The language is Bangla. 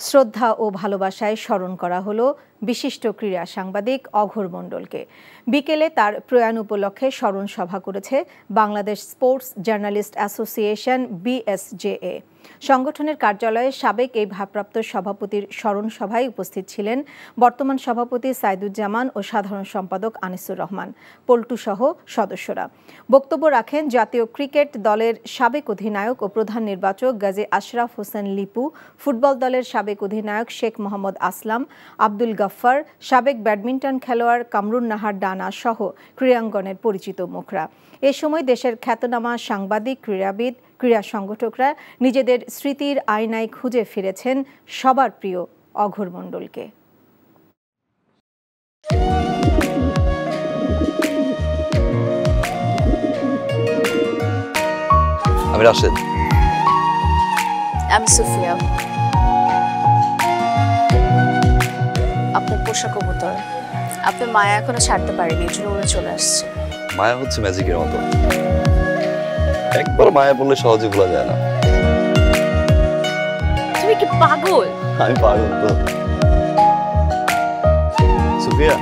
শ্রদ্ধা ও ভালোবাসায় স্মরণ করা হলো বিশিষ্ট ক্রীড়া সাংবাদিক অঘোর মণ্ডলকে। বিকেলে তার প্রয়াণ উপলক্ষে স্মরণ সভা করেছে Bangladesh sports journalist association BSJA। সংগঠনের কার্যালয়ে সাবেক এই ভারপ্রাপ্ত সভাপতির স্মরণ সভায় উপস্থিত ছিলেন বর্তমান সভাপতি সাইদুজ্জামান ও সাধারণ সম্পাদক আনিসুর রহমান, পল্টু সহ সদস্যরা। বক্তব্য রাখেন জাতীয় ক্রিকেট দলের সাবেক অধিনায়ক ও প্রধান নির্বাচক গাজী আশরাফ হোসেন লিপু, ফুটবল দলের সাবেক অধিনায়ক শেখ মোহাম্মদ আসলাম, আব্দুল গাফফার, সাবেক ব্যাডমিন্টন খেলোয়াড় কামরুন নাহার ডানা সহ ক্রীড়াঙ্গনের পরিচিত মুখরা। এ সময় দেশের খ্যাতনামা সাংবাদিক, ক্রীড়াবিদ, ক্রীড়া সংগঠকরা নিজেদের স্মৃতির আয়নায় খুঁজে ফিরেছেন সবার প্রিয় অঘোর মণ্ডলকে। আমি রাশেদ। আমি সুফিয়া। আপনার পোষা কবুতর, আপনার মায়া এখনো ছাড়তে পারেনি, এর জন্য উড়ে চলে আসছে। মায়া হচ্ছে ম্যাজিকের মতো, একবার মায়া বললে সহজে ভোলা যায় না। তুমি কি পাগল? আমি পাগল তো। সুফিয়া,